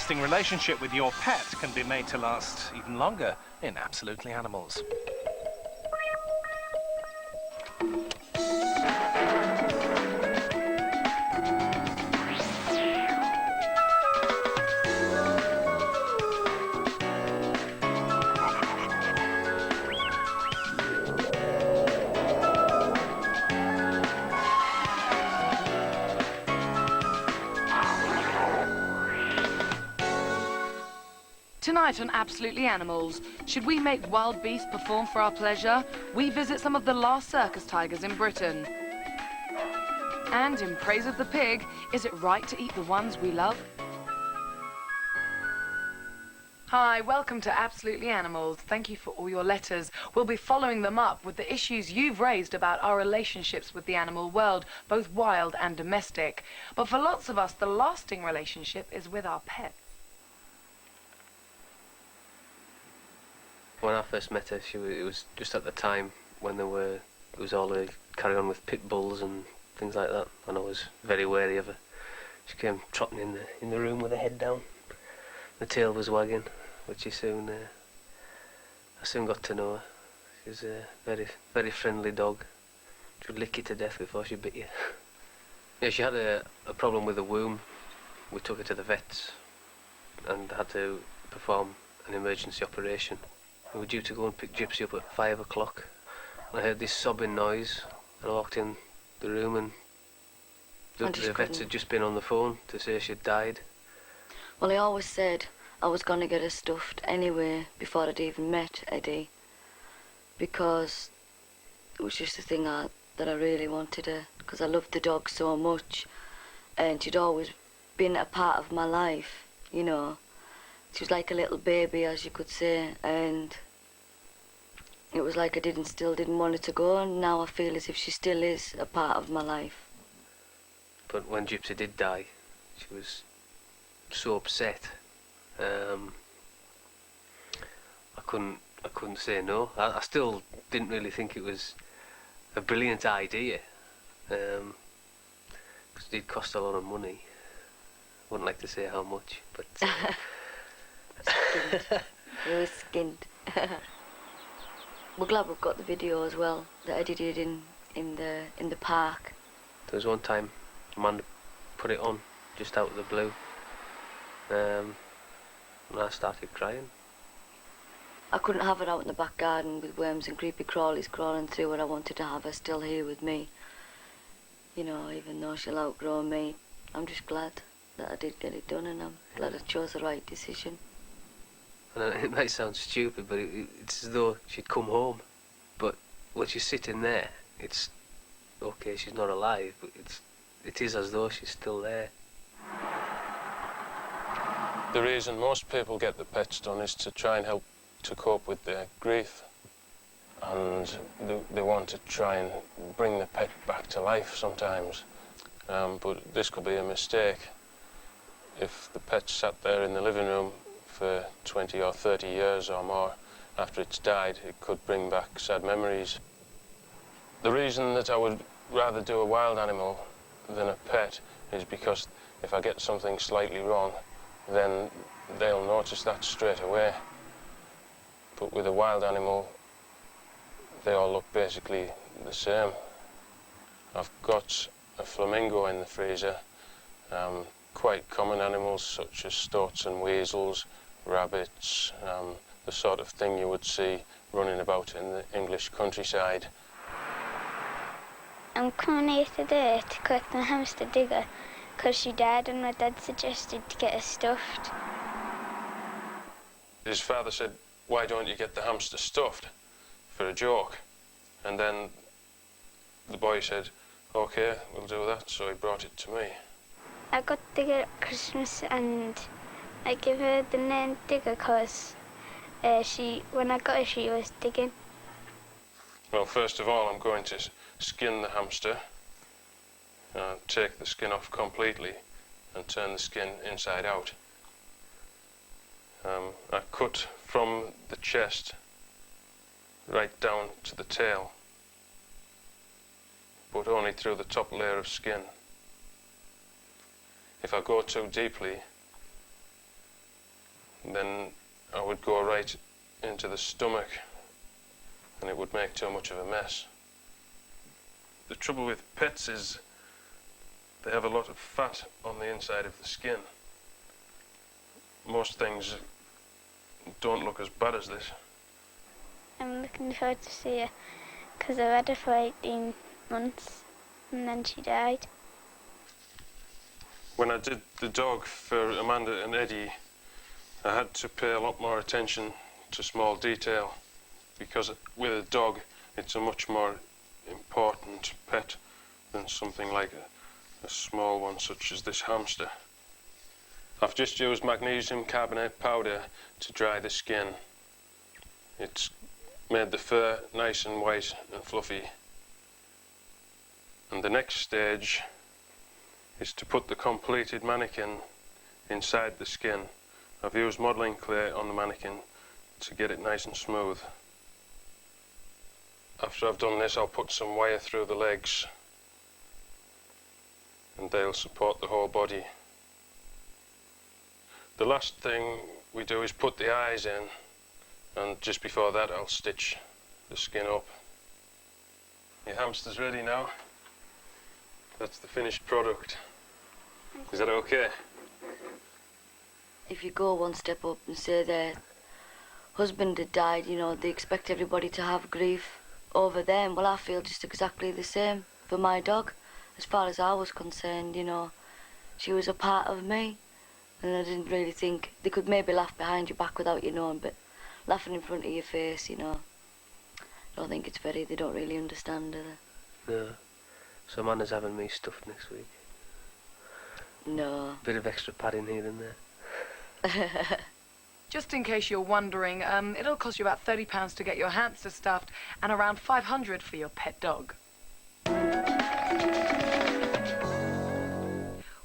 lasting relationship with your pet can be made to last even longer in Absolutely Animals. Tonight on Absolutely Animals, should we make wild beasts perform for our pleasure? We visit some of the last circus tigers in Britain. And in praise of the pig, is it right to eat the ones we love? Hi, welcome to Absolutely Animals. Thank you for all your letters. We'll be following them up with the issues you've raised about our relationships with the animal world, both wild and domestic. But for lots of us, the lasting relationship is with our pets. When I first met her, it was just at the time when it was all the carry on with pit bulls and things like that, and I was very wary of her. She came trotting in the room with her head down. The tail was wagging, but I soon got to know her. She was a very, very friendly dog. She would lick you to death before she bit you. Yeah, she had a problem with the womb. We took her to the vets and had to perform an emergency operation. We were due to go and pick Gypsy up at 5 o'clock. I heard this sobbing noise, and I walked in the room, and the vets had just been on the phone to say she'd died. Well, I always said I was going to get her stuffed anyway before I'd even met Eddie, because it was just a thing that I really wanted her, because I loved the dog so much, and she'd always been a part of my life, you know. She was like a little baby, as you could say, and it was like I still didn't want her to go, and now I feel as if she still is a part of my life. But when Gypsy did die, she was so upset. I couldn't say no. I still didn't really think it was a brilliant idea, because it did cost a lot of money. I wouldn't like to say how much, but. Skinned. We were skinned. We're glad we've got the video as well that Eddie did in the park. There was one time Amanda put it on just out of the blue, and I started crying. I couldn't have her out in the back garden with worms and creepy crawlies crawling through her. I wanted to have her still here with me. You know, even though she'll outgrow me, I'm just glad that I did get it done, and I'm glad I chose the right decision. And it might sound stupid, but it's as though she'd come home. But when she's sitting there, it's okay, she's not alive, but it is as though she's still there. The reason most people get the pets done is to try and help to cope with their grief. And they want to try and bring the pet back to life sometimes. But this could be a mistake. If the pet sat there in the living room for 20 or 30 years or more after it's died, it could bring back sad memories. The reason that I would rather do a wild animal than a pet is because if I get something slightly wrong, then they'll notice that straight away. But with a wild animal, they all look basically the same. I've got a flamingo in the freezer, quite common animals such as stoats and weasels, rabbits, the sort of thing you would see running about in the English countryside. I'm coming here today to collect my hamster Digger because she died and my dad suggested to get her stuffed. His father said, "Why don't you get the hamster stuffed?" for a joke. And then the boy said, "OK, we'll do that," so he brought it to me. I got Digger at Christmas and I gave her the name Digger because when I got her she was digging. Well, first of all, I'm going to skin the hamster, take the skin off completely and turn the skin inside out. I cut from the chest right down to the tail, but only through the top layer of skin. If I go too deeply, then I would go right into the stomach and it would make too much of a mess. The trouble with pets is they have a lot of fat on the inside of the skin. Most things don't look as bad as this. I'm looking forward to see her because I've had her for 18 months and then she died. When I did the dog for Amanda and Eddie, I had to pay a lot more attention to small detail because with a dog, it's a much more important pet than something like a small one such as this hamster. I've just used magnesium carbonate powder to dry the skin. It's made the fur nice and white and fluffy. And the next stage is to put the completed mannequin inside the skin. I've used modelling clay on the mannequin to get it nice and smooth. After I've done this, I'll put some wire through the legs and they'll support the whole body. The last thing we do is put the eyes in, and just before that I'll stitch the skin up. Your hamster's ready now. That's the finished product. Is that okay? If you go one step up and say their husband had died, you know, they expect everybody to have grief over them. Well, I feel just exactly the same for my dog. As far as I was concerned, you know, she was a part of me. And I didn't really think, they could maybe laugh behind your back without you knowing, but laughing in front of your face, you know, I don't think it's very, they don't really understand, do they? No. So Amanda's having me stuffed next week. No. Bit of extra padding here and there. Just in case you're wondering, it'll cost you about £30 to get your hamster stuffed and around £500 for your pet dog.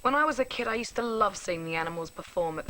When I was a kid, I used to love seeing the animals perform at